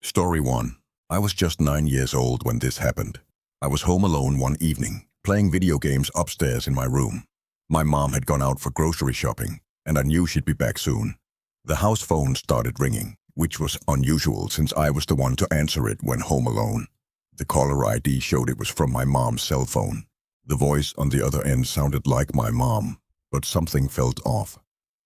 Story 1. I was just 9 years old when this happened. I was home alone one evening, playing video games upstairs in my room. My mom had gone out for grocery shopping, and I knew she'd be back soon. The house phone started ringing, which was unusual since I was the one to answer it when home alone. The caller ID showed it was from my mom's cell phone. The voice on the other end sounded like my mom, but something felt off.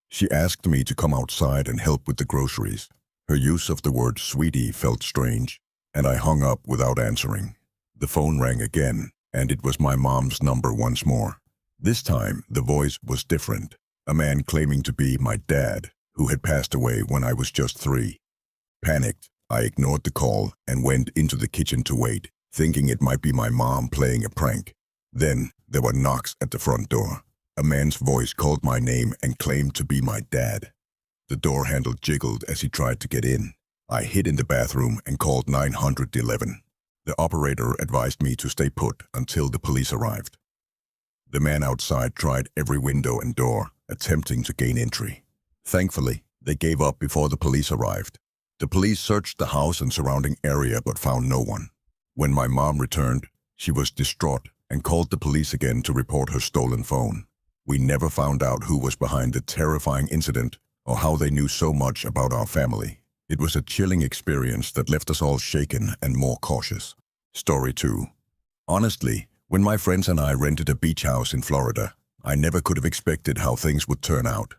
She asked me to come outside and help with the groceries. Her use of the word sweetie felt strange, and I hung up without answering. The phone rang again, and it was my mom's number once more. This time, the voice was different. A man claiming to be my dad, who had passed away when I was just 3. Panicked, I ignored the call and went into the kitchen to wait, thinking it might be my mom playing a prank. Then, there were knocks at the front door. A man's voice called my name and claimed to be my dad. The door handle jiggled as he tried to get in. I hid in the bathroom and called 911. The operator advised me to stay put until the police arrived. The man outside tried every window and door, attempting to gain entry. Thankfully, they gave up before the police arrived. The police searched the house and surrounding area but found no one. When my mom returned, she was distraught and called the police again to report her stolen phone. We never found out who was behind the terrifying incident or how they knew so much about our family. It was a chilling experience that left us all shaken and more cautious. Story 2. Honestly, when my friends and I rented a beach house in Florida, I never could have expected how things would turn out.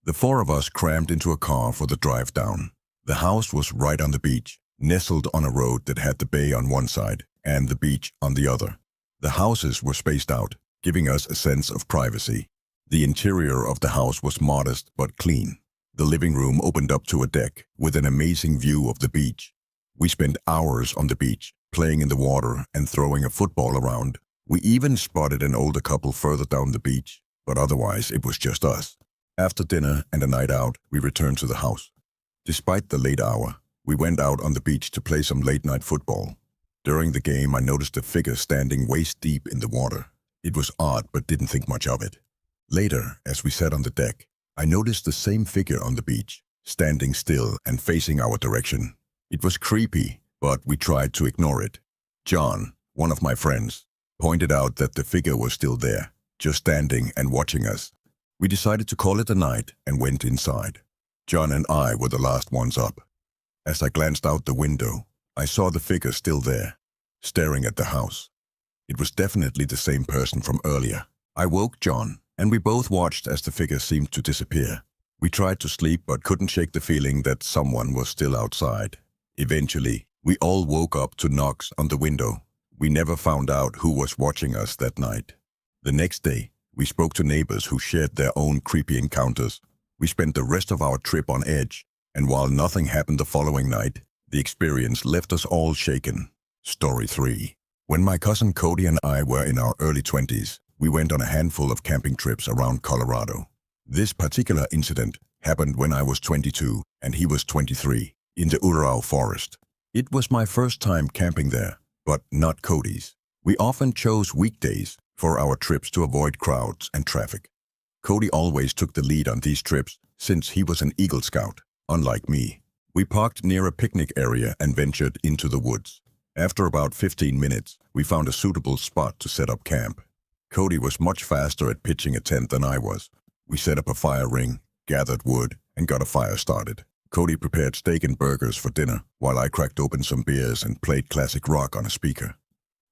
The 4 of us crammed into a car for the drive down. The house was right on the beach, nestled on a road that had the bay on one side and the beach on the other. The houses were spaced out, giving us a sense of privacy. The interior of the house was modest but clean. The living room opened up to a deck with an amazing view of the beach. We spent hours on the beach, playing in the water and throwing a football around. We even spotted an older couple further down the beach, but otherwise it was just us. After dinner and a night out, we returned to the house. Despite the late hour, we went out on the beach to play some late-night football. During the game, I noticed a figure standing waist-deep in the water. It was odd, but didn't think much of it. Later, as we sat on the deck, I noticed the same figure on the beach, standing still and facing our direction. It was creepy, but we tried to ignore it. John, one of my friends, pointed out that the figure was still there, just standing and watching us. We decided to call it a night and went inside. John and I were the last ones up. As I glanced out the window, I saw the figure still there, staring at the house. It was definitely the same person from earlier. I woke John, and we both watched as the figure seemed to disappear. We tried to sleep but couldn't shake the feeling that someone was still outside. Eventually, we all woke up to knocks on the window. We never found out who was watching us that night. The next day, we spoke to neighbors who shared their own creepy encounters. We spent the rest of our trip on edge, and while nothing happened the following night, the experience left us all shaken. Story 3. When my cousin Cody and I were in our early 20s, we went on a handful of camping trips around Colorado. This particular incident happened when I was 22 and he was 23, in the Urau forest. It was my first time camping there, but not Cody's. We often chose weekdays for our trips to avoid crowds and traffic. Cody always took the lead on these trips since he was an Eagle Scout, unlike me. We parked near a picnic area and ventured into the woods. After about 15 minutes, we found a suitable spot to set up camp. Cody was much faster at pitching a tent than I was. We set up a fire ring, gathered wood, and got a fire started. Cody prepared steak and burgers for dinner, while I cracked open some beers and played classic rock on a speaker.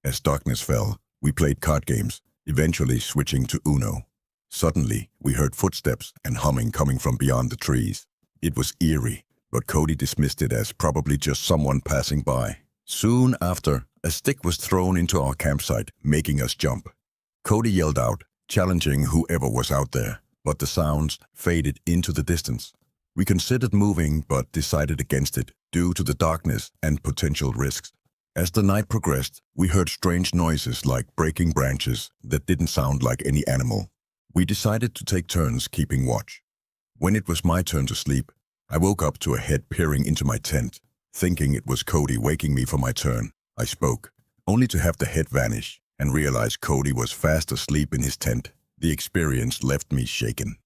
As darkness fell, we played card games, eventually switching to Uno. Suddenly, we heard footsteps and humming coming from beyond the trees. It was eerie, but Cody dismissed it as probably just someone passing by. Soon after, a stick was thrown into our campsite, making us jump. Cody yelled out, challenging whoever was out there, but the sounds faded into the distance. We considered moving but decided against it due to the darkness and potential risks. As the night progressed, we heard strange noises like breaking branches that didn't sound like any animal. We decided to take turns keeping watch. When it was my turn to sleep, I woke up to a head peering into my tent. Thinking it was Cody waking me for my turn, I spoke, only to have the head vanish and realize Cody was fast asleep in his tent. The experience left me shaken.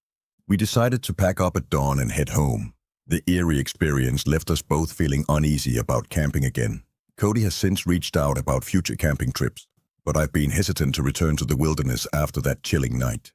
We decided to pack up at dawn and head home. The eerie experience left us both feeling uneasy about camping again. Cody has since reached out about future camping trips, but I've been hesitant to return to the wilderness after that chilling night.